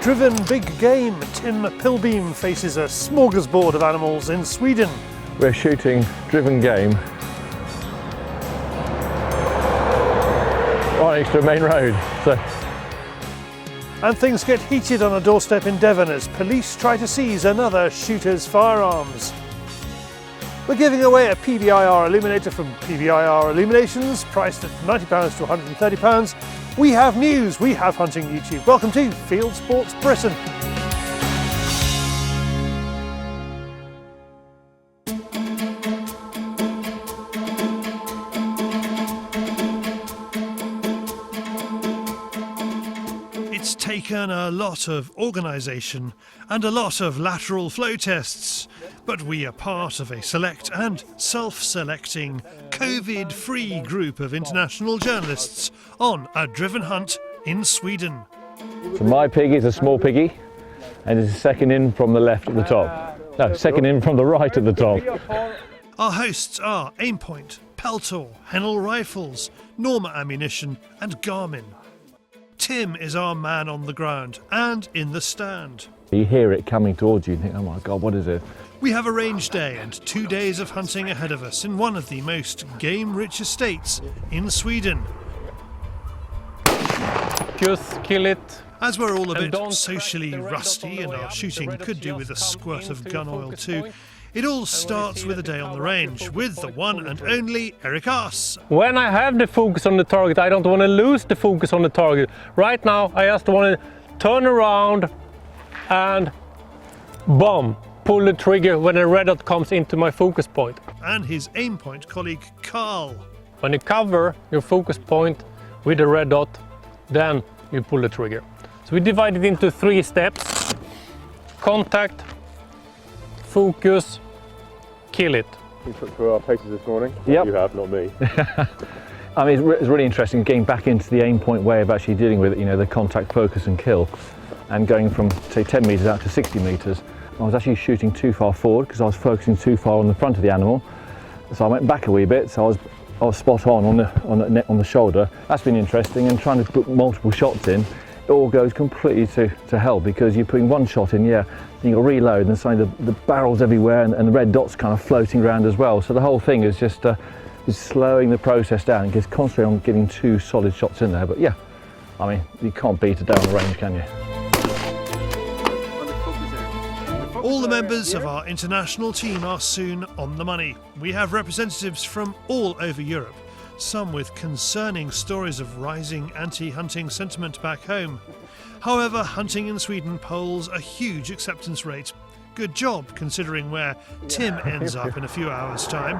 Driven big game, Tim Pilbeam faces a smorgasbord of animals in Sweden. We're shooting driven game right next to a main road. And things get heated on a doorstep in Devon as police try to seize another shooter's firearms. We're giving away a PBiR Illuminator from PBiR Illuminations, priced at £90 to £130. We have news, we have hunting YouTube. Welcome to Fieldsports Britain. It's taken a lot of organisation and a lot of lateral flow tests, but we are part of a select and self-selecting COVID-free group of international journalists on a driven hunt in Sweden. So my pig is a small piggy and it's second in from the left at the top. No, second in from the right at the top. Our hosts are Aimpoint, Peltor, Hennel Rifles, Norma Ammunition and Garmin. Tim is our man on the ground and in the stand. You hear it coming towards you and think, oh my God, what is it? We have a range day and 2 days of hunting ahead of us in one of the most game-rich estates in Sweden. Just kill it. As we're all a bit socially rusty and our shooting could do with a squirt of gun oil too, it all starts with a day on the range with the one and only Eric Aas. When I have the focus on the target, I don't want to lose the focus on the target. Right now, I just want to turn around and bomb. Pull the trigger when a red dot comes into my focus point. And his Aimpoint colleague Carl. When you cover your focus point with a red dot, then you pull the trigger. So we divide it into 3 steps. Contact, focus, kill it. You took through our paces this morning? Yep. You have, not me. I mean, it's really interesting getting back into the Aimpoint way of actually dealing with it, you know, the contact, focus and kill, and going from, say, 10 metres out to 60 metres. I was actually shooting too far forward because I was focusing too far on the front of the animal. So I went back a wee bit, so I was spot on the shoulder. That's been interesting, and trying to put multiple shots in, it all goes completely to hell because you're putting one shot in, yeah, then you'll reload and suddenly the barrel's everywhere and the red dot's kind of floating around as well. So the whole thing is just is slowing the process down and just concentrating on getting 2 solid shots in there. But yeah, I mean, you can't beat it down the range, can you? All the members of our international team are soon on the money. We have representatives from all over Europe, some with concerning stories of rising anti-hunting sentiment back home. However, hunting in Sweden polls a huge acceptance rate. Good job considering where Tim ends up in a few hours' time.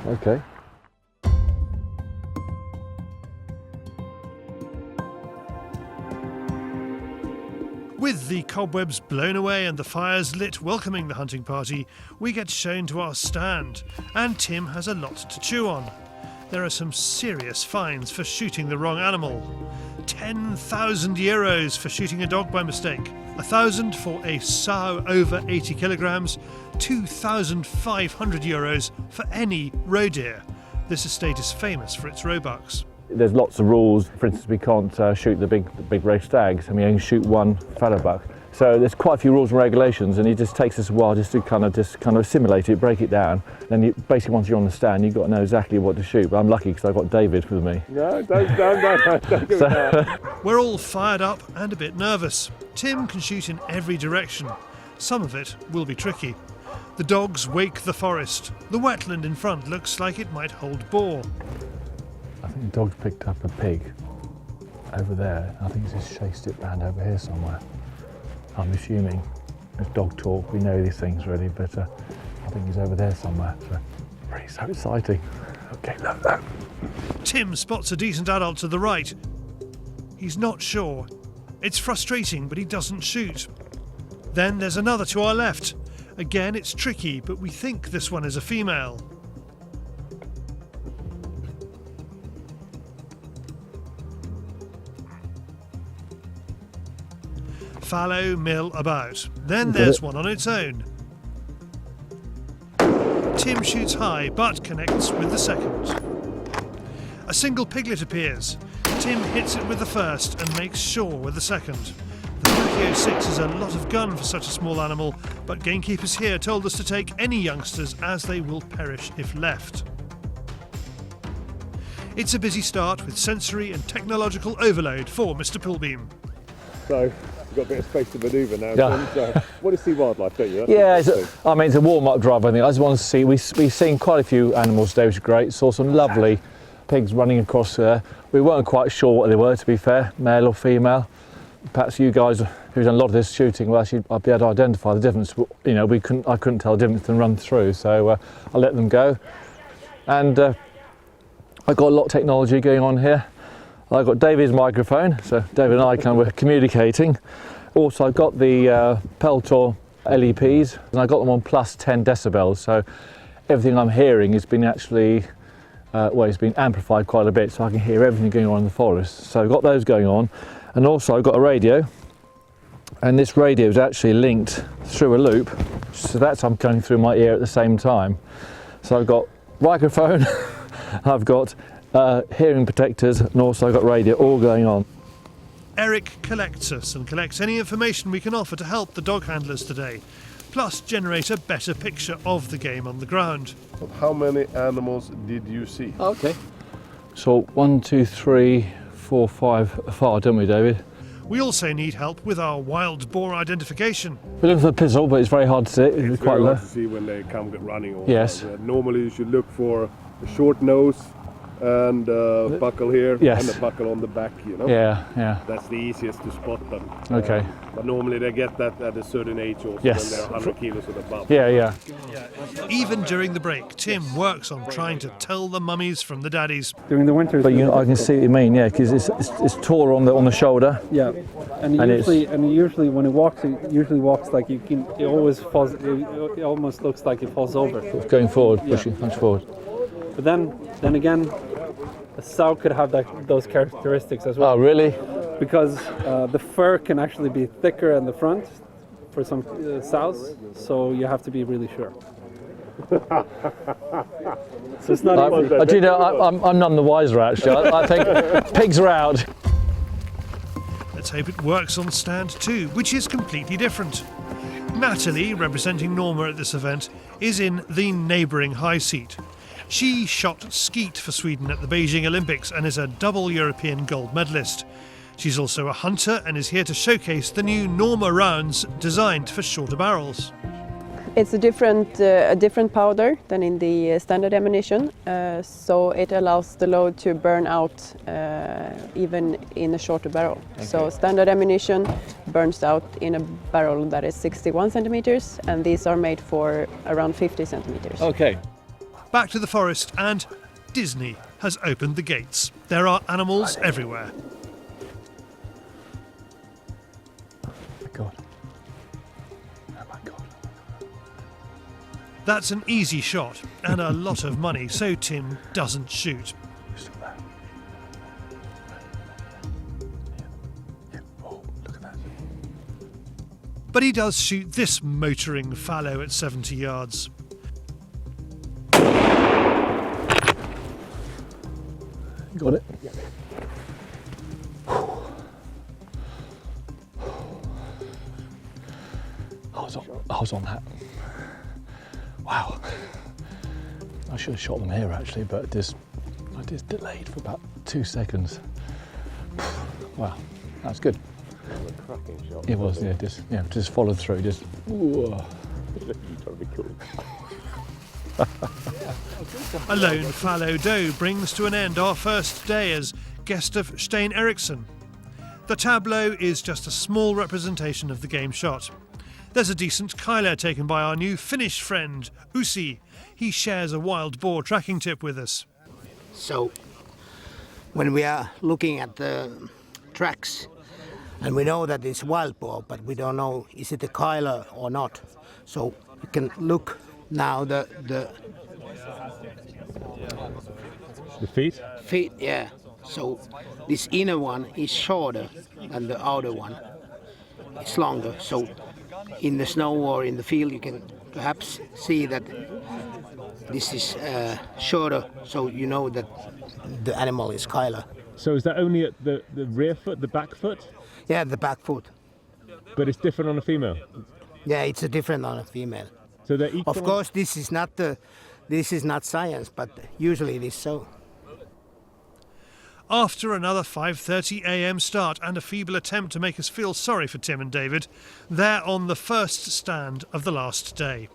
Okay. With the cobwebs blown away and the fires lit welcoming the hunting party, we get shown to our stand, and Tim has a lot to chew on. There are some serious fines for shooting the wrong animal. 10,000 euros for shooting a dog by mistake, 1,000 for a sow over 80 kilograms, 2,500 euros for any roe deer. This estate is famous for its roebucks. There's lots of rules. For instance, we can't shoot the big red stags. I mean, you can shoot one fallow buck. So there's quite a few rules and regulations, and it just takes us a while just to kind of assimilate it, break it down. Then basically, once you're on the stand, you've got to know exactly what to shoot. But I'm lucky because I've got David with me. No, don't give me that. We're all fired up and a bit nervous. Tim can shoot in every direction. Some of it will be tricky. The dogs wake the forest. The wetland in front looks like it might hold boar. I think the dog's picked up a pig over there. I think he's just chased it round over here somewhere. I'm assuming it's dog talk. We know these things really, but I think he's over there somewhere. So, really so exciting. Okay, look. Tim spots a decent adult to the right. He's not sure. It's frustrating, but he doesn't shoot. Then there's another to our left. Again, it's tricky, but we think this one is a female. Fallow mill about. Then there's one on its own. Tim shoots high but connects with the second. A single piglet appears. Tim hits it with the first and makes sure with the second. The 3006 is a lot of gun for such a small animal, but gamekeepers here told us to take any youngsters as they will perish if left. It's a busy start with sensory and technological overload for Mr. Pilbeam. So, you've got a bit of space to manoeuvre now. Yeah. Tim, so, want to see wildlife, don't you? That's Yeah, the first thing. it's a warm-up drive, I think. I just want to see, we've seen quite a few animals today, which is great. Saw some lovely pigs running across there. We weren't quite sure what they were, to be fair, male or female. Perhaps you guys who've done a lot of this shooting will actually be able to identify the difference. You know, I couldn't tell the difference and run through, so I let them go. And I've got a lot of technology going on here. I've got David's microphone, so David and I we're communicating. Also, I've got the Peltor LEPs, and I got them on plus 10 decibels, so everything I'm hearing has been actually, it's been amplified quite a bit, so I can hear everything going on in the forest. So I've got those going on, and also I've got a radio, and this radio is actually linked through a loop, so that's I'm going through my ear at the same time. So I've got microphone, I've got hearing protectors, and also I've got radio all going on. Eric collects us and collects any information we can offer to help the dog handlers today, plus generate a better picture of the game on the ground. How many animals did you see? Okay. So 1, 2, 3, 4, 5 far, don't we, David? We also need help with our wild boar identification. We're looking for the pizzle, but it's very hard to see. It's quite Very low. hard to see when they come running. Also. Yes. Normally you should look for a short nose and buckle here, Yes. and a buckle on the back, you know? Yeah. That's the easiest to spot them. Okay. But normally they get that at a certain age also, Yes. when they're 100 kilos or above. Yeah. Even during the break, Tim works on trying to tell the mummies from the daddies. During the winter. But I can see what you mean, yeah, because it's taller on the shoulder. Yeah, and usually when it usually walks like you can. It always falls. It almost looks like it falls over. Going forward, pushing much forward. But then again, a sow could have those characteristics as well. Oh, really? Because the fur can actually be thicker in the front for some sows, so you have to be really sure. So it's not easy. Do you know, I'm none the wiser actually. I think pigs are out. Let's hope it works on stand 2, which is completely different. Natalie, representing Norma at this event, is in the neighbouring high seat. She shot skeet for Sweden at the Beijing Olympics and is a double European gold medalist. She's also a hunter and is here to showcase the new Norma rounds designed for shorter barrels. It's a different powder than in the standard ammunition, so it allows the load to burn out even in a shorter barrel. Okay. So standard ammunition burns out in a barrel that is 61 centimeters, and these are made for around 50 centimeters. Okay. Back to the forest, and Disney has opened the gates. There are animals everywhere. Oh my God. That's an easy shot and a lot of money, so Tim doesn't shoot. Oh, look at that. But he does shoot this motoring fallow at 70 yards. Got it. I was on that. Wow. I should have shot them here actually, but I just delayed for about 2 seconds. Wow, that's good. A cracking shot. It was, just followed through, just. Ooh. Trying to be cool. A lone fallow doe brings to an end our first day as guest of Stein Eriksson. The tableau is just a small representation of the game shot. There's a decent Kyler taken by our new Finnish friend, Usi. He shares a wild boar tracking tip with us. So, when we are looking at the tracks, and we know that it's wild boar, but we don't know is it a Kyler or not. So you can look now the feet? feet, yeah. So this inner one is shorter than the outer one. It's longer. So in the snow or in the field, you can perhaps see that this is shorter, so you know that the animal is Kyler. So is that only at the rear foot, the back foot? Yeah, the back foot. But it's different on a female? Yeah, it's a different on a female. So they're equal? Of course, this is not science, but usually it is so. After another 5:30 a.m. start and a feeble attempt to make us feel sorry for Tim and David, they're on the first stand of the last day.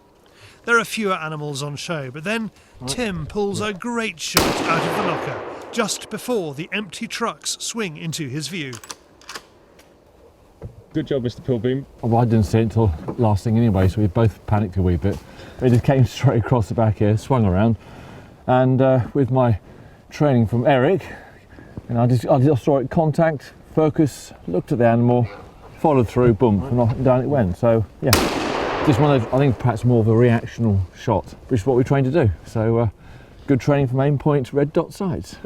There are fewer animals on show, but then Tim pulls a great shot out of the locker just before the empty trucks swing into his view. Good job, Mr. Pilbeam. Well, I didn't see it until last thing anyway, so we both panicked a wee bit. We just came straight across the back here, swung around, and with my training from Eric, I just saw it contact, focus, looked at the animal, followed through, boom, and off and down it went. So yeah, just one of those, I think perhaps more of a reactional shot, which is what we trained to do. So good training from Aimpoint red dot sights.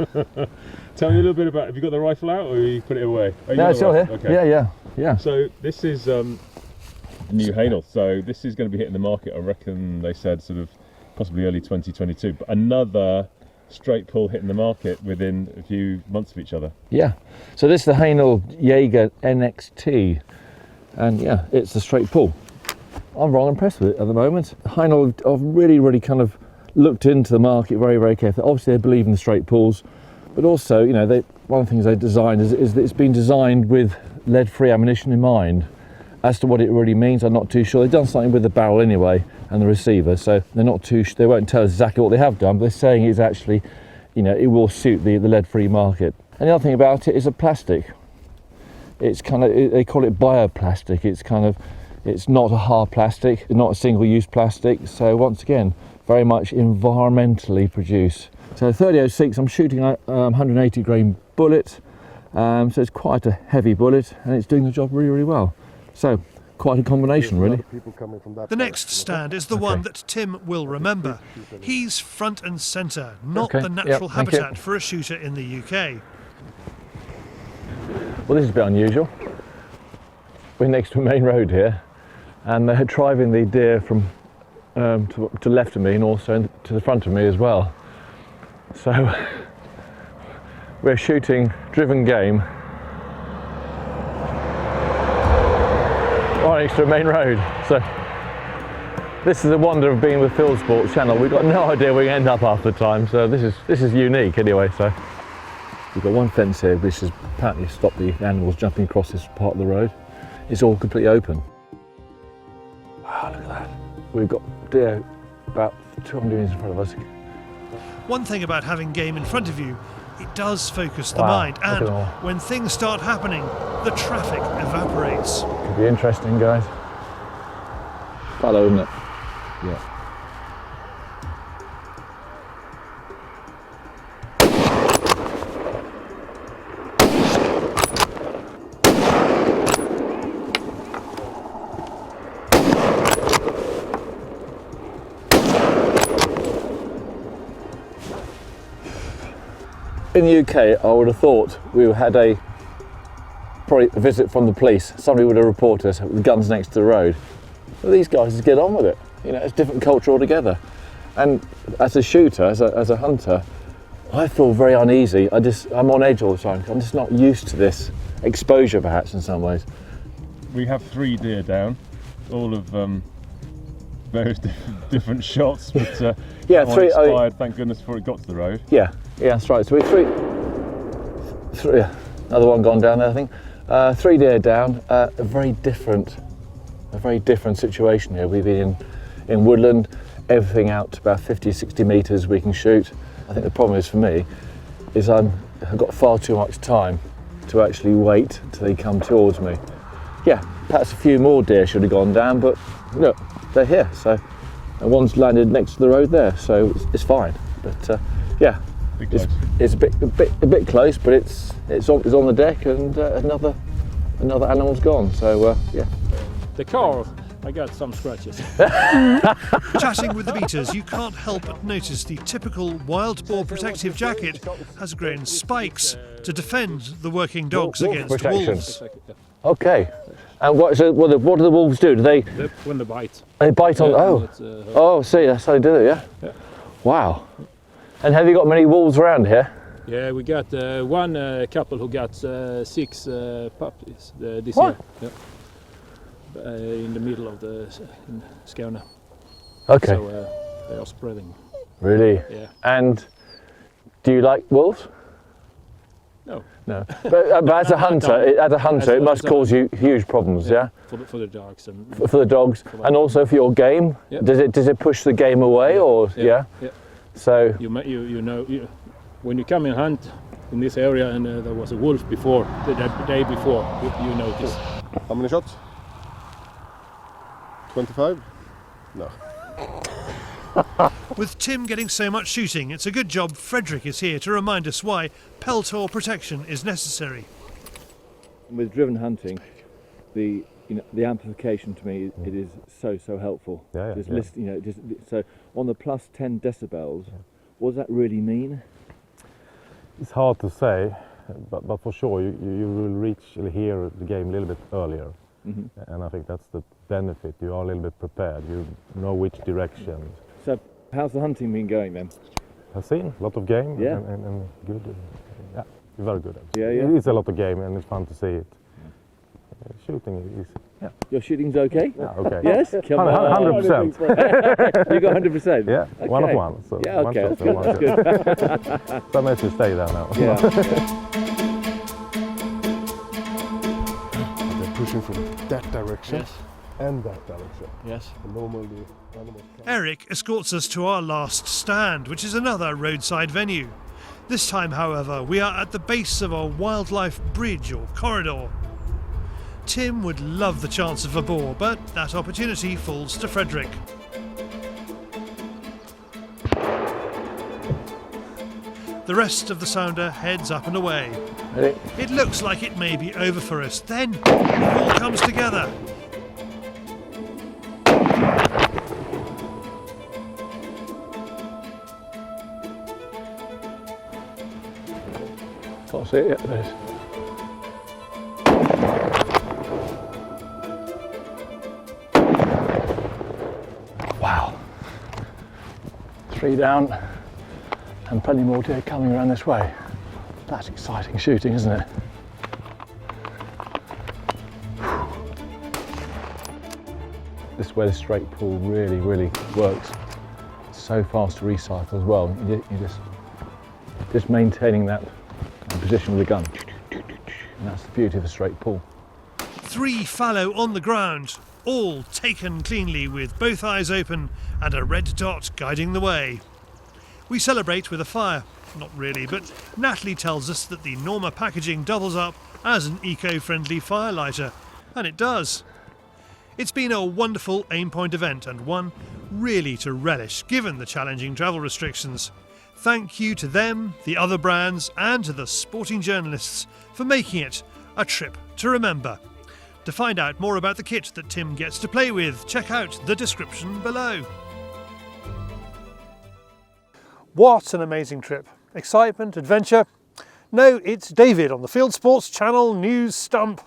Tell me a little bit about, have you got the rifle out or you put it away? Oh, no, it's still here. Okay. Yeah. So this is new Hainel. So this is going to be hitting the market, I reckon they said sort of possibly early 2022. But another straight pull hitting the market within a few months of each other. Yeah. So this is the Hainel Jaeger NXT. And yeah, it's a straight pull. I'm rather impressed with it at the moment. Hainel have really kind of looked into the market very carefully. Obviously they believe in the straight pulls, but also, you know, one of the things they designed is that it's been designed with lead-free ammunition in mind. As to what it really means, I'm not too sure. They've done something with the barrel anyway and the receiver, so they're not too. They won't tell us exactly what they have done, but they're saying it's actually, you know, it will suit the lead-free market. And the other thing about it is a plastic. It's kind of, they call it bioplastic. It's not a hard plastic, it's not a single-use plastic. So once again, very much environmentally produced. So 30-06, I'm shooting a 180 grain bullet, so it's quite a heavy bullet, and it's doing the job really well. So quite a combination, really. The next stand is the one that Tim will remember. He's front and centre, not the natural habitat for a shooter in the UK. Well, this is a bit unusual. We're next to a main road here, and they're driving the deer from to the left of me and also to the front of me as well. So we're shooting driven game right next to a main road. So this is the wonder of being with Fieldsports channel. We've got no idea where we end up half the time. So this is unique anyway. So we've got one fence here which has apparently stopped the animals jumping across this part of the road. It's all completely open. Wow, look at that. We've got deer about 200 metres in front of us. One thing about having game in front of you, it does focus the mind, and when things start happening, the traffic evaporates. Could be interesting, guys. Fallow, isn't it? Yeah. In the UK, I would have thought we had probably a visit from the police. Somebody would have reported us with guns next to the road. But these guys just get on with it. You know, it's a different culture altogether. And as a shooter, as a hunter, I feel very uneasy. I'm on edge all the time. I'm just not used to this exposure, perhaps, in some ways. We have 3 deer down, all of various different shots, but yeah, 3 expired, thank goodness, before it got to the road. Yeah, that's right. So we're 3, another one gone down there, I think. 3 deer down. A very different situation here. We've been in woodland, everything out to about 50, 60 metres we can shoot. I think the problem is for me is I've got far too much time to actually wait till they come towards me. Yeah, perhaps a few more deer should have gone down, but look, they're here. So and one's landed next to the road there, so it's fine. But yeah, it's a bit close, but it's on the deck, and another animal's gone. So yeah. The car, I got some scratches. Chatting with the beaters, you can't help but notice the typical wild boar protective jacket has grown spikes to defend the working dogs against wolves. Okay. And what do the wolves do? When they bite. They bite on. See, that's how they do it. Yeah. Wow. And have you got many wolves around here? Yeah, we got one couple who got 6 puppies this What? year. Yeah. In the middle of the in Skåne. Okay. So they are spreading. Really? Yeah. And do you like wolves? No. No. But as a hunter, it must cause you huge problems, yeah? For the dogs and For the dogs, and also for your game. Yeah. Does it push the game away, or yeah? Yeah. So you know when you come and hunt in this area and there was a wolf before the day before, you notice. How many shots? 25? No. With Tim getting so much shooting, it's a good job Frederick is here to remind us why Peltor protection is necessary. with driven hunting, the amplification to me, it is so helpful. So on the plus 10 decibels, what does that really mean? It's hard to say, but for sure you will hear the game a little bit earlier. Mm-hmm. And I think that's the benefit. You are a little bit prepared. You know which direction. So how's the hunting been going then? I've seen a lot of game, yeah, and good. Yeah, very good. Yeah. It's a lot of game, and it's fun to see it. Shooting is. Yeah. Your shooting's okay? Yeah, okay. Yes? Come on. 100%. You got 100%? Yeah, okay. 1 of 1. So yeah, okay. That's good. So nice to stay there now. Yeah. They're pushing from that direction. Yes. And that direction. Yes. And normally animals Eric escorts us to our last stand, which is another roadside venue. This time, however, we are at the base of a wildlife bridge or corridor. Tim would love the chance of a boar, but that opportunity falls to Frederick. The rest of the sounder heads up and away. Ready? It looks like it may be over for us. Then it all comes together. Can't see it yet, there it is. Wow. 3 down and plenty more deer coming around this way. That's exciting shooting, isn't it? This is where the straight pull really works. It's so fast to recycle as well. You just maintaining that position with the gun. And that's the beauty of a straight pull. 3 fallow on the ground, all taken cleanly with both eyes open and a red dot guiding the way. We celebrate with a fire. Not really, but Natalie tells us that the Norma packaging doubles up as an eco-friendly fire lighter, and it does. It's been a wonderful Aimpoint event and one really to relish given the challenging travel restrictions. Thank you to them, the other brands and to the sporting journalists for making it a trip to remember. To find out more about the kit that Tim gets to play with, check out the description below. What an amazing trip. Excitement, adventure. No, it's David on the Fieldsports Channel News Stump.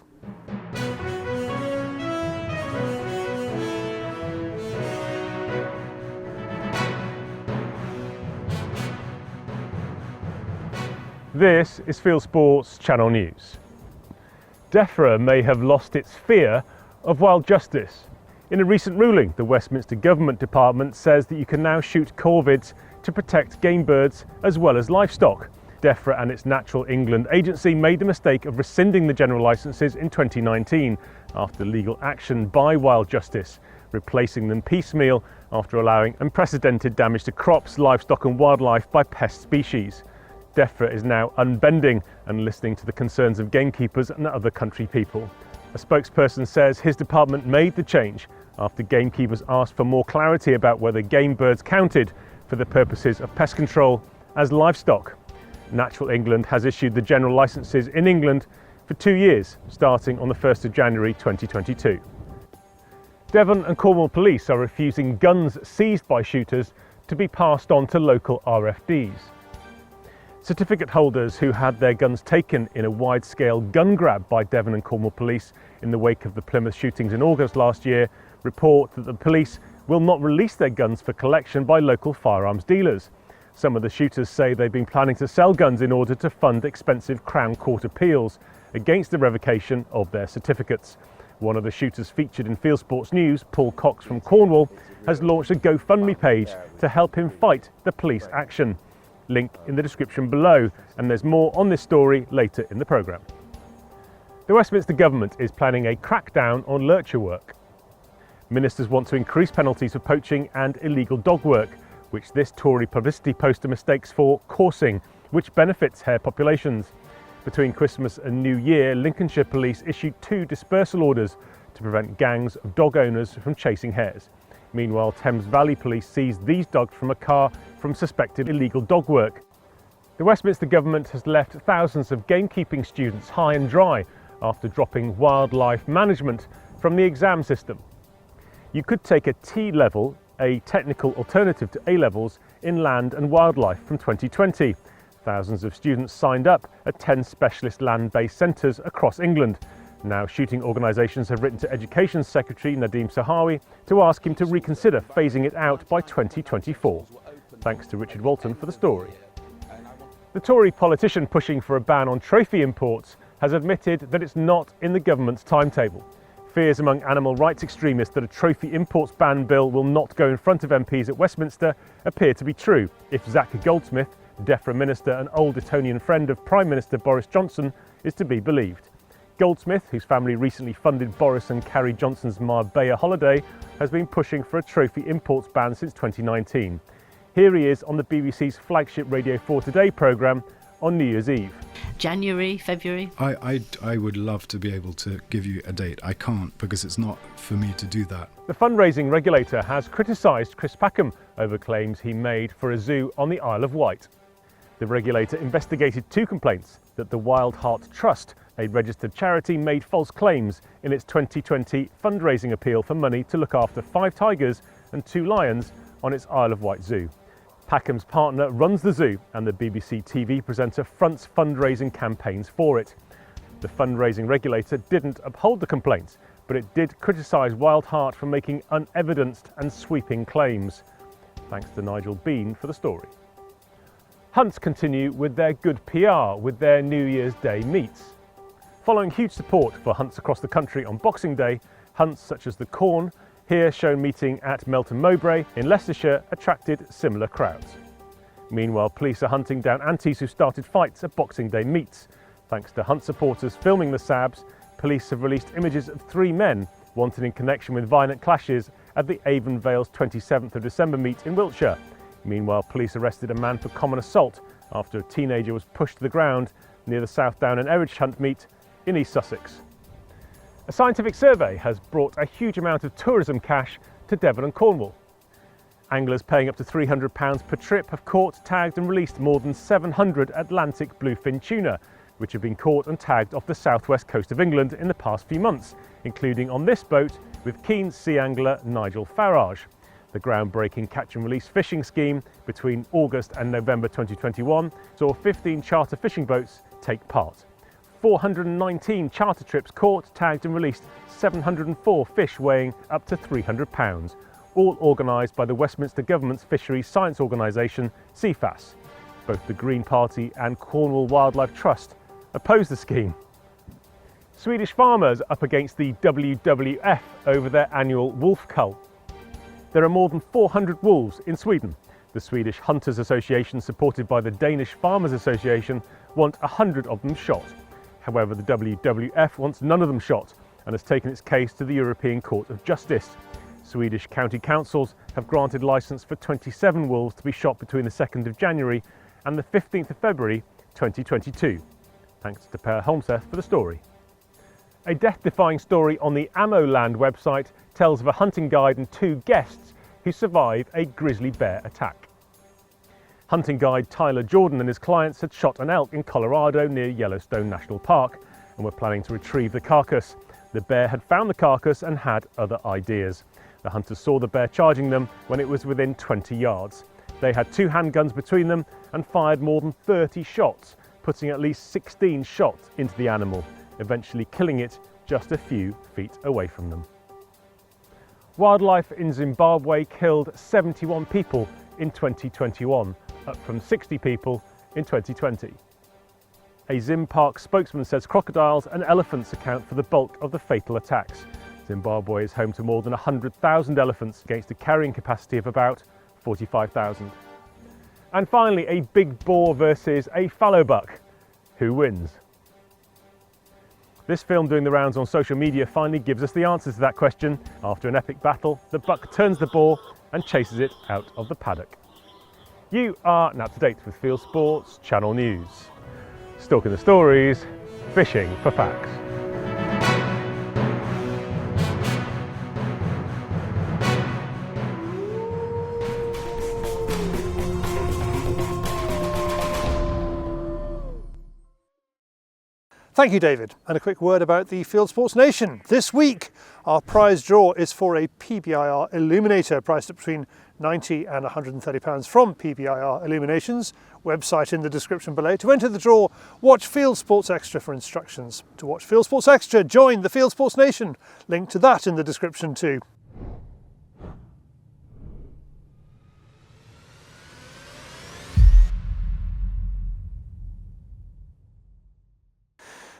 This is Fieldsports Channel News. DEFRA may have lost its fear of wild justice. In a recent ruling, the Westminster Government Department says that you can now shoot corvids to protect game birds as well as livestock. DEFRA and its Natural England agency made the mistake of rescinding the general licences in 2019 after legal action by Wild Justice, replacing them piecemeal after allowing unprecedented damage to crops, livestock and wildlife by pest species. DEFRA is now unbending and listening to the concerns of gamekeepers and other country people. A spokesperson says his department made the change after gamekeepers asked for more clarity about whether game birds counted for the purposes of pest control as livestock. Natural England has issued the general licences in England for 2 years, starting on the 1st of January 2022. Devon and Cornwall police are refusing guns seized by shooters to be passed on to local RFDs. Certificate holders who had their guns taken in a wide-scale gun grab by Devon and Cornwall police in the wake of the Plymouth shootings in August last year report that the police will not release their guns for collection by local firearms dealers. Some of the shooters say they've been planning to sell guns in order to fund expensive Crown Court appeals against the revocation of their certificates. One of the shooters featured in Fieldsports News, Paul Cox from Cornwall, has launched a GoFundMe page to help him fight the police action. Link in the description below, and there's more on this story later in the programme. The Westminster Government is planning a crackdown on lurcher work. Ministers want to increase penalties for poaching and illegal dog work, which this Tory publicity poster mistakes for coursing, which benefits hare populations. Between Christmas and New Year, Lincolnshire Police issued 2 dispersal orders to prevent gangs of dog owners from chasing hares. Meanwhile, Thames Valley Police seized these dogs from a car from suspected illegal dog work. The Westminster Government has left thousands of gamekeeping students high and dry after dropping wildlife management from the exam system. You could take a T-level, a technical alternative to A-levels, in land and wildlife from 2020. Thousands of students signed up at 10 specialist land-based centres across England. Now shooting organisations have written to Education Secretary Nadeem Sahawi to ask him to reconsider phasing it out by 2024. Thanks to Richard Walton for the story. The Tory politician pushing for a ban on trophy imports has admitted that it's not in the government's timetable. Fears among animal rights extremists that a trophy imports ban bill will not go in front of MPs at Westminster appear to be true if Zach Goldsmith, DEFRA minister and old Etonian friend of Prime Minister Boris Johnson, is to be believed. Goldsmith, whose family recently funded Boris and Carrie Johnson's Marbella holiday, has been pushing for a trophy imports ban since 2019. Here he is on the BBC's flagship Radio 4 Today programme on New Year's Eve. January, February? I would love to be able to give you a date. I can't, because it's not for me to do that. The fundraising regulator has criticised Chris Packham over claims he made for a zoo on the Isle of Wight. The regulator investigated 2 complaints that the Wild Heart Trust, a registered charity, made false claims in its 2020 fundraising appeal for money to look after 5 tigers and 2 lions on its Isle of Wight zoo. Packham's partner runs the zoo, and the BBC TV presenter fronts fundraising campaigns for it. The fundraising regulator didn't uphold the complaints, but it did criticise Wild Heart for making unevidenced and sweeping claims. Thanks to Nigel Bean for the story. Hunts continue with their good PR with their New Year's Day meets. Following huge support for hunts across the country on Boxing Day, hunts such as the Corn, here shown meeting at Melton Mowbray in Leicestershire, attracted similar crowds. Meanwhile, police are hunting down antis who started fights at Boxing Day meets. Thanks to hunt supporters filming the SABs, police have released images of 3 men wanted in connection with violent clashes at the Avon Vale's 27th of December meet in Wiltshire. Meanwhile, police arrested a man for common assault after a teenager was pushed to the ground near the Southdown and Erridge Hunt meet in East Sussex. A scientific survey has brought a huge amount of tourism cash to Devon and Cornwall. Anglers paying up to £300 per trip have caught, tagged and released more than 700 Atlantic bluefin tuna, which have been caught and tagged off the southwest coast of England in the past few months, including on this boat with keen sea angler Nigel Farage. The groundbreaking catch and release fishing scheme between August and November 2021 saw 15 charter fishing boats take part. 419 charter trips caught, tagged and released 704 fish weighing up to £300, all organised by the Westminster Government's Fisheries Science Organisation, CFAS. Both the Green Party and Cornwall Wildlife Trust oppose the scheme. Swedish farmers up against the WWF over their annual wolf cull. There are more than 400 wolves in Sweden. The Swedish Hunters Association, supported by the Danish Farmers Association, want 100 of them shot. However, the WWF wants none of them shot and has taken its case to the European Court of Justice. Swedish county councils have granted licence for 27 wolves to be shot between the 2nd of January and the 15th of February 2022. Thanks to Per Holmseth for the story. A death-defying story on the Ammoland website tells of a hunting guide and 2 guests who survived a grizzly bear attack. Hunting guide Tyler Jordan and his clients had shot an elk in Colorado near Yellowstone National Park and were planning to retrieve the carcass. The bear had found the carcass and had other ideas. The hunters saw the bear charging them when it was within 20 yards. They had 2 handguns between them and fired more than 30 shots, putting at least 16 shots into the animal, eventually killing it just a few feet away from them. Wildlife in Zimbabwe killed 71 people in 2021, up from 60 people in 2020. A Zim Park spokesman says crocodiles and elephants account for the bulk of the fatal attacks. Zimbabwe is home to more than 100,000 elephants against a carrying capacity of about 45,000. And finally, a big boar versus a fallow buck. Who wins? This film doing the rounds on social media finally gives us the answers to that question. After an epic battle, the buck turns the boar and chases it out of the paddock. You are now up to date with Fieldsports Channel News. Stalking the stories, fishing for facts. Thank you, David. And a quick word about the Fieldsports Nation. This week, our prize draw is for a PBiR Illuminator priced at between £90 and £130 from PBiR Illuminations. Website in the description below. To enter the draw, watch Fieldsports Extra for instructions. To watch Fieldsports Extra, join the Fieldsports Nation. Link to that in the description too.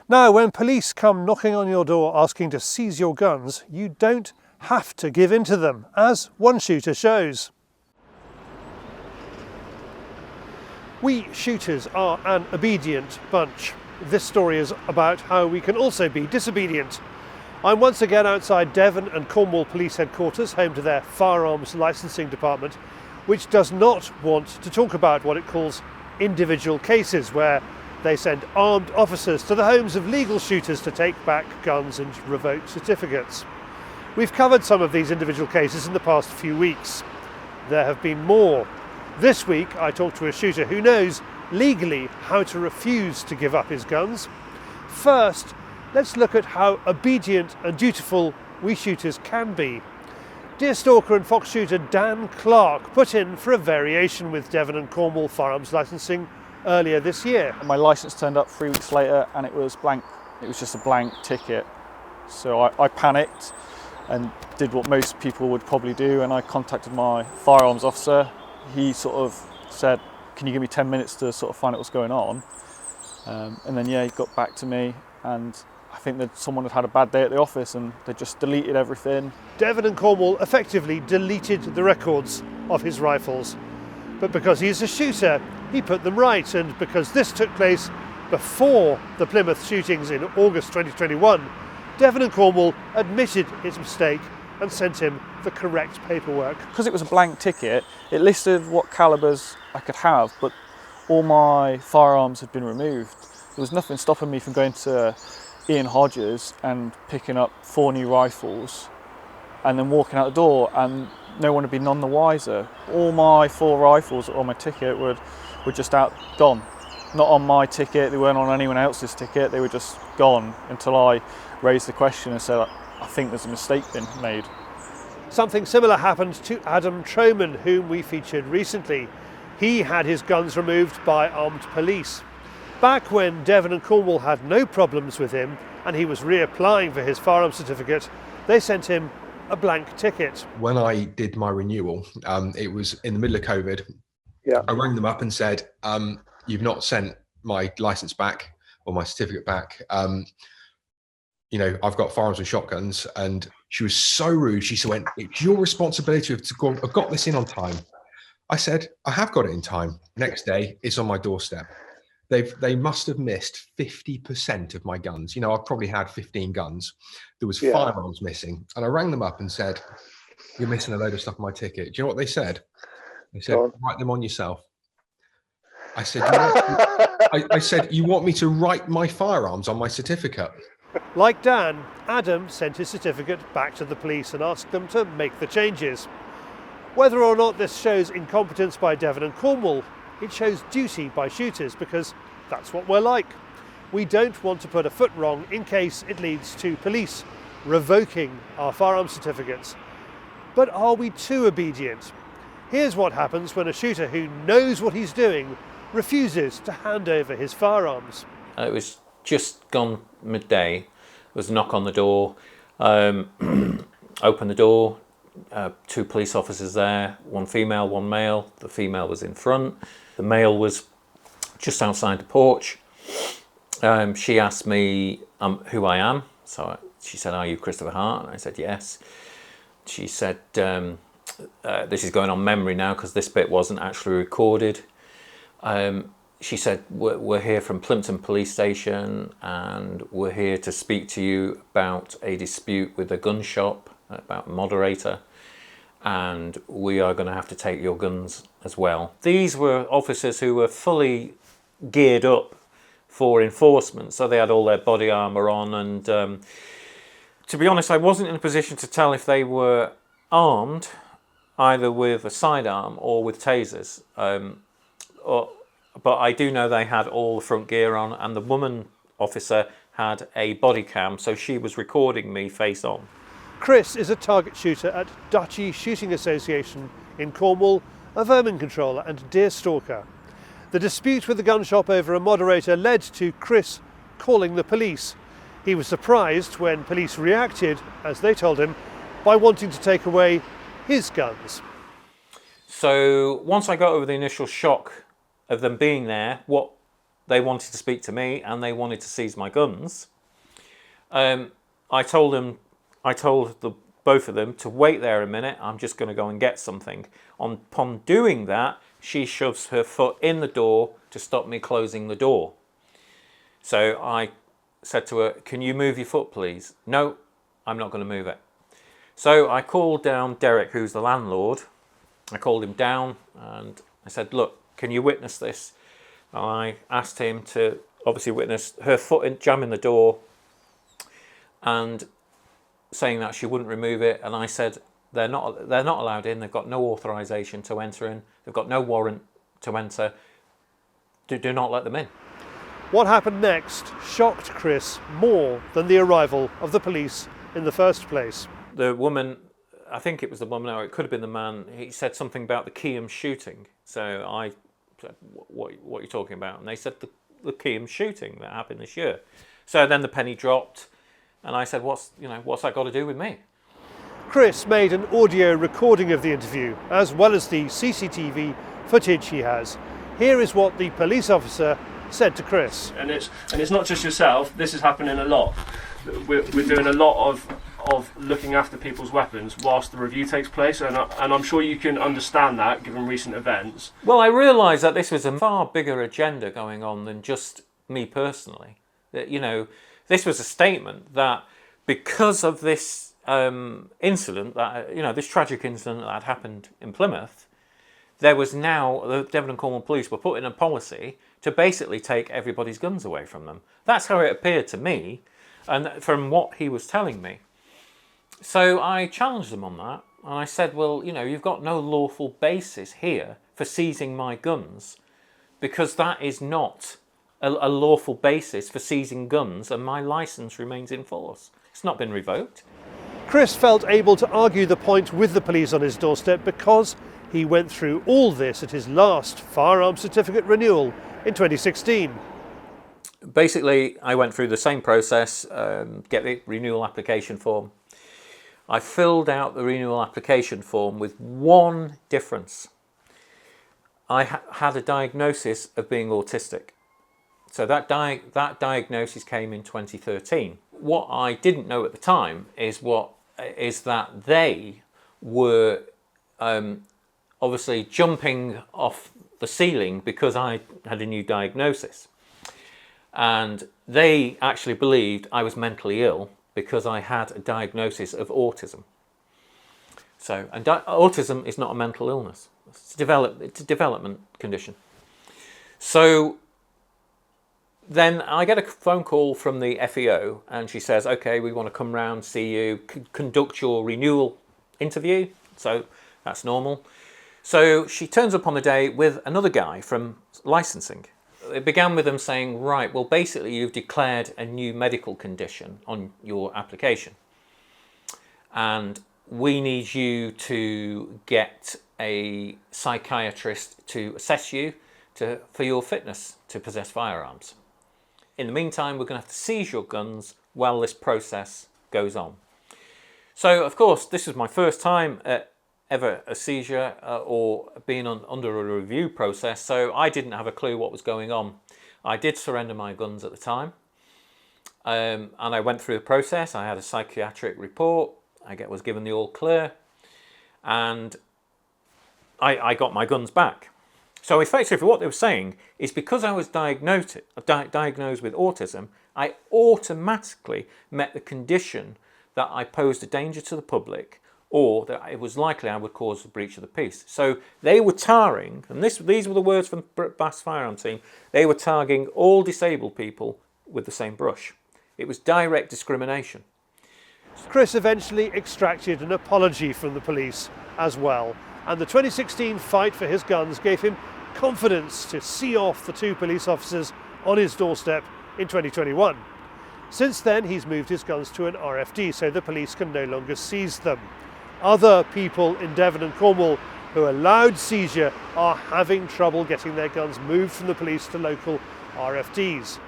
Now, when police come knocking on your door asking to seize your guns, you don't have to give in to them, as one shooter shows. We shooters are an obedient bunch. This story is about how we can also be disobedient. I'm once again outside Devon and Cornwall Police Headquarters, home to their firearms licensing department, which does not want to talk about what it calls individual cases, where they send armed officers to the homes of legal shooters to take back guns and revoke certificates. We've covered some of these individual cases in the past few weeks. There have been more. This week I talked to a shooter who knows legally how to refuse to give up his guns. First, let's look at how obedient and dutiful we shooters can be. Deer stalker and fox shooter Dan Clark put in for a variation with Devon and Cornwall firearms licensing earlier this year. My licence turned up 3 weeks later and it was blank. It was just a blank ticket. So I panicked and did what most people would probably do, and I contacted my firearms officer. He sort of said, can you give me 10 minutes to sort of find out what's going on? And then, yeah, he got back to me, and I think that someone had had a bad day at the office and they just deleted everything. Devon and Cornwall effectively deleted the records of his rifles. But because he's a shooter, he put them right, and because this took place before the Plymouth shootings in August 2021, Devon and Cornwall admitted its mistake and sent him the correct paperwork. Because it was a blank ticket, it listed what calibers I could have, but all my firearms had been removed. There was nothing stopping me from going to Ian Hodges and picking up 4 new rifles and then walking out the door, and no one had been none the wiser. All my 4 rifles on my ticket were just gone. Not on my ticket, they weren't on anyone else's ticket, they were just gone until I raised the question and said, I think there's a mistake been made. Something similar happened to Adam Troman, whom we featured recently. He had his guns removed by armed police. Back when Devon and Cornwall had no problems with him and he was reapplying for his firearms certificate, they sent him a blank ticket. When I did my renewal, it was in the middle of COVID. Yeah. I rang them up and said, you've not sent my license back or my certificate back. You know, I've got firearms and shotguns. And she was so rude. She went, it's your responsibility to go, I've got this in on time. I said, I have got it in time. Next day, it's on my doorstep. They must have missed 50% of my guns. You know, I've probably had 15 guns. There was firearms missing. And I rang them up and said, you're missing a load of stuff on my ticket. Do you know what they said? They said, write them on yourself. I said, I said, you want me to write my firearms on my certificate? Like Dan, Adam sent his certificate back to the police and asked them to make the changes. Whether or not this shows incompetence by Devon and Cornwall, it shows duty by shooters, because that's what we're like. We don't want to put a foot wrong in case it leads to police revoking our firearms certificates. But are we too obedient? Here's what happens when a shooter who knows what he's doing refuses to hand over his firearms. It was just gone midday. There was a knock on the door. Opened the door. 2 police officers there, 1 female, 1 male. The female was in front. The male was just outside the porch. She asked me who I am. So she said, "Are you Christopher Hart?" And I said, "Yes." She said, "This is going on memory now because this bit wasn't actually recorded." She said, we're here from Plimpton Police Station and we're here to speak to you about a dispute with a gun shop, about a moderator, and we are going to have to take your guns as well. These were officers who were fully geared up for enforcement, so they had all their body armour on, and to be honest, I wasn't in a position to tell if they were armed, either with a sidearm or with tasers. But I do know they had all the front gear on, and the woman officer had a body cam, so she was recording me face on. Chris is a target shooter at Duchy Shooting Association in Cornwall, a vermin controller and deer stalker. The dispute with the gun shop over a moderator led to Chris calling the police. He was surprised when police reacted, as they told him, by wanting to take away his guns. So once I got over the initial shock of them being there, what they wanted to speak to me and they wanted to seize my guns, I told both of them to wait there a minute. I'm just going to go and get something. Upon doing that, she shoves her foot in the door to stop me closing the door. So I said to her, "Can you move your foot, please?" "No, I'm not going to move it." So I called down Derek, who's the landlord. I called him down and I said, "Look, can you witness this?" I asked him to obviously witness her foot jamming the door and saying that she wouldn't remove it. And I said, they're not allowed in. They've got no authorization to enter in. They've got no warrant to enter. Do not let them in. What happened next shocked Chris more than the arrival of the police in the first place. The woman, I think it was the woman, or it could have been the man, he said something about the Keyham shooting. So I said, what are you talking about? And they said the Keyham shooting that happened this year. So then the penny dropped, and I said, what's that got to do with me? Chris made an audio recording of the interview, as well as the CCTV footage he has. Here is what the police officer said to Chris. And it's not just yourself, this is happening a lot. We're doing a lot of looking after people's weapons whilst the review takes place, and I'm sure you can understand that given recent events. Well, I realised that this was a far bigger agenda going on than just me personally. That, this was a statement that because of this incident, that this tragic incident that had happened in Plymouth, there was now, the Devon and Cornwall police were put in a policy to basically take everybody's guns away from them. That's how it appeared to me, and from what he was telling me. So I challenged them on that, and I said, well, you've got no lawful basis here for seizing my guns, because that is not a lawful basis for seizing guns, and my licence remains in force. It's not been revoked. Chris felt able to argue the point with the police on his doorstep because he went through all this at his last firearms certificate renewal in 2016. Basically, I went through the same process, get the renewal application form. I filled out the renewal application form with one difference. I had a diagnosis of being autistic. So that diagnosis came in 2013. What I didn't know at the time is that they were obviously jumping off the ceiling because I had a new diagnosis. And they actually believed I was mentally ill because I had a diagnosis of autism. So, and autism is not a mental illness. It's a development condition. So then I get a phone call from the FEO, and she says, okay, we want to come round, see you, conduct your renewal interview. So that's normal. So she turns up on the day with another guy from licensing. It began with them saying, right, well, basically you've declared a new medical condition on your application, and we need you to get a psychiatrist to assess you for your fitness to possess firearms. In the meantime, we're going to have to seize your guns while this process goes on. So, of course, this was my first time at ever a seizure or been under a review process, so I didn't have a clue what was going on. I did surrender my guns at the time, and I went through the process. I had a psychiatric report, I was given the all clear, and I got my guns back. So effectively what they were saying is because I was diagnosed with autism, I automatically met the condition that I posed a danger to the public, or that it was likely I would cause a breach of the peace. So they were tarring, and these were the words from the BAS firearm team, they were targeting all disabled people with the same brush. It was direct discrimination. Chris eventually extracted an apology from the police as well, and the 2016 fight for his guns gave him confidence to see off the 2 police officers on his doorstep in 2021. Since then, he's moved his guns to an RFD so the police can no longer seize them. Other people in Devon and Cornwall who allowed seizure are having trouble getting their guns moved from the police to local RFDs.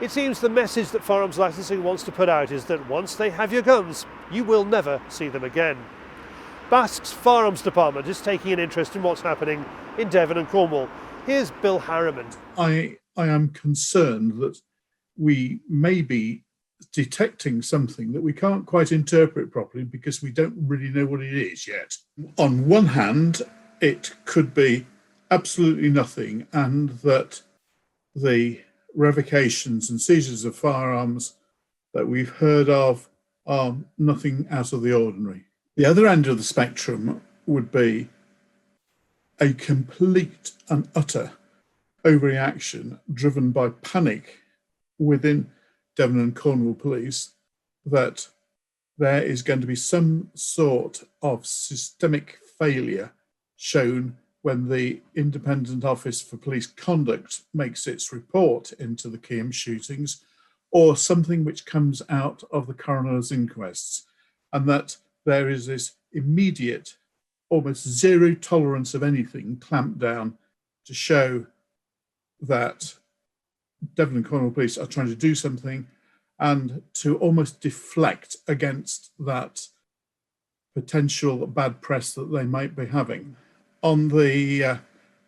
It seems the message that Firearms Licensing wants to put out is that once they have your guns, you will never see them again. BASC's Firearms Department is taking an interest in what's happening in Devon and Cornwall. Here's Bill Harriman. I am concerned that we may be detecting something that we can't quite interpret properly because we don't really know what it is yet. On one hand, it could be absolutely nothing, and that the revocations and seizures of firearms that we've heard of are nothing out of the ordinary. The other end of the spectrum would be a complete and utter overreaction driven by panic within Devon and Cornwall Police that there is going to be some sort of systemic failure shown when the Independent Office for Police Conduct makes its report into the Keyham shootings, or something which comes out of the coroner's inquests, and that there is this immediate, almost zero tolerance of anything clamped down to show that Devon and Cornwall Police are trying to do something and to almost deflect against that potential bad press that they might be having. On the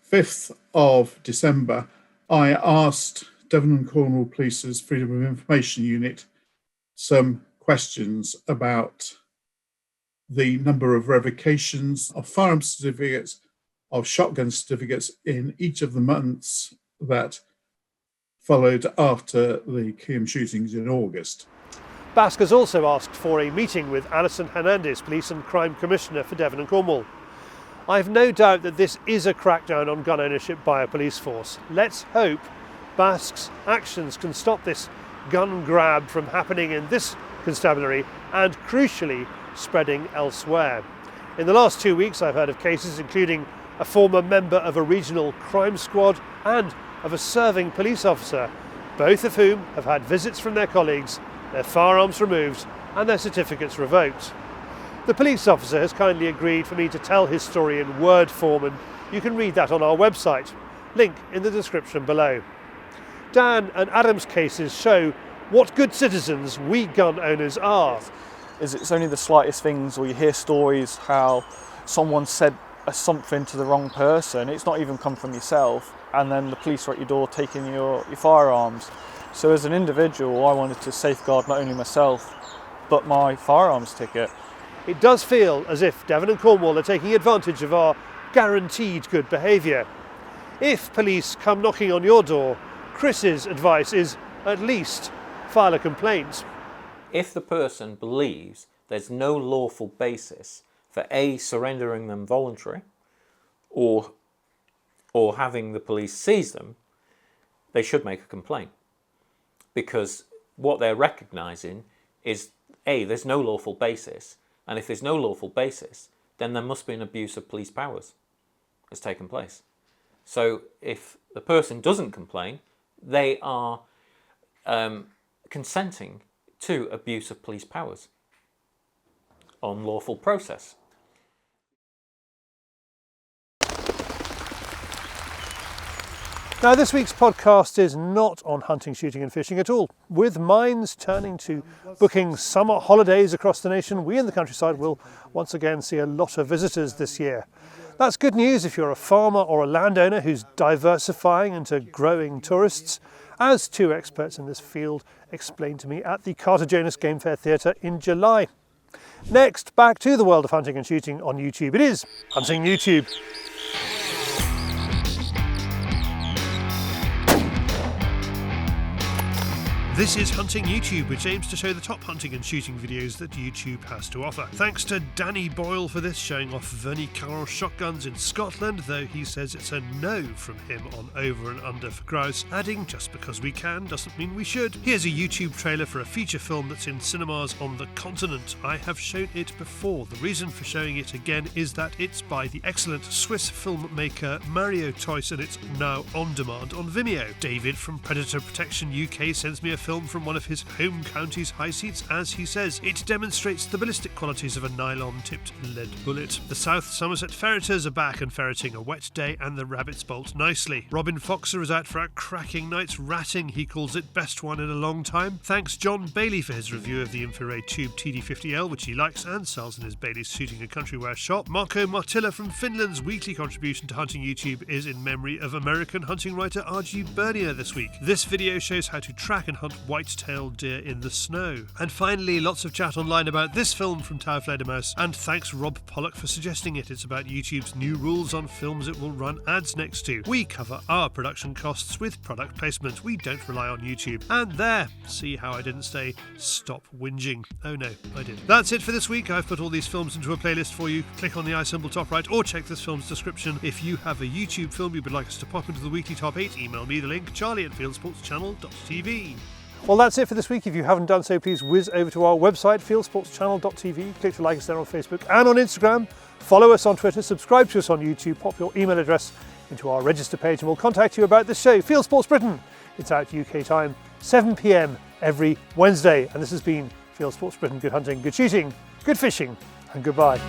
5th of December, I asked Devon and Cornwall Police's Freedom of Information Unit some questions about the number of revocations of firearm certificates, of shotgun certificates in each of the months that followed after the Keyham shootings in August. BASC has also asked for a meeting with Alison Hernandez, Police and Crime Commissioner for Devon and Cornwall. I've no doubt that this is a crackdown on gun ownership by a police force. Let's hope BASC's actions can stop this gun grab from happening in this constabulary and, crucially, spreading elsewhere. In the last 2 weeks, I've heard of cases including a former member of a regional crime squad and of a serving police officer, both of whom have had visits from their colleagues, their firearms removed and their certificates revoked. The police officer has kindly agreed for me to tell his story in word form, and you can read that on our website. Link in the description below. Dan and Adam's cases show what good citizens we gun owners are. It's only the slightest things, or you hear stories how someone said something to the wrong person. It's not even come from yourself, and then the police are at your door taking your firearms. So as an individual, I wanted to safeguard not only myself, but my firearms ticket. It does feel as if Devon and Cornwall are taking advantage of our guaranteed good behaviour. If police come knocking on your door, Chris's advice is at least file a complaint. If the person believes there's no lawful basis for A, surrendering them voluntary, or having the police seize them, they should make a complaint. Because what they're recognising is A, there's no lawful basis, and if there's no lawful basis, then there must be an abuse of police powers has taken place. So if the person doesn't complain, they are consenting to abuse of police powers on lawful process. Now, this week's podcast is not on hunting, shooting and fishing at all. With minds turning to booking summer holidays across the nation, we in the countryside will once again see a lot of visitors this year. That's good news if you're a farmer or a landowner who's diversifying into growing tourists, as two experts in this field explained to me at the Carter Jonas Game Fair Theatre in July. Next, back to the world of hunting and shooting on YouTube. It is Hunting YouTube. This is Hunting YouTube, which aims to show the top hunting and shooting videos that YouTube has to offer. Thanks to Danny Boyle for this, showing off Verny Carroll shotguns in Scotland, though he says it's a no from him on over and under for grouse, adding just because we can doesn't mean we should. Here's a YouTube trailer for a feature film that's in cinemas on the continent. I have shown it before. The reason for showing it again is that it's by the excellent Swiss filmmaker Mario Toys and it's now on demand on Vimeo. David from Predator Protection UK sends me a film from one of his home county's high seats. As he says, it demonstrates the ballistic qualities of a nylon-tipped lead bullet. The South Somerset ferreters are back and ferreting a wet day, and the rabbits bolt nicely. Robin Foxer is out for a cracking night's ratting. He calls it best one in a long time. Thanks John Bailey for his review of the infrared tube TD50L, which he likes and sells in his Bailey's Shooting and Countryware shop. Marco Martilla from Finland's weekly contribution to Hunting YouTube is in memory of American hunting writer R.G. Bernier this week. This video shows how to track and hunt white-tailed deer in the snow. And finally, lots of chat online about this film from Tau Fledermaus, and thanks Rob Pollock for suggesting it. It's about YouTube's new rules on films it will run ads next to. We cover our production costs with product placement. We don't rely on YouTube. And there, see how I didn't say stop whinging. Oh no, I did. That's it for this week. I've put all these films into a playlist for you. Click on the eye symbol top right or check this film's description. If you have a YouTube film you would like us to pop into the weekly top 8, email me the link, charlie@fieldsportschannel.tv. Well, that's it for this week. If you haven't done so, please whiz over to our website, fieldsportschannel.tv. Click to like us there on Facebook and on Instagram. Follow us on Twitter, subscribe to us on YouTube, pop your email address into our register page and we'll contact you about this show, Fieldsports Britain. It's out UK time, 7 p.m. every Wednesday. And this has been Fieldsports Britain. Good hunting, good shooting, good fishing, and goodbye.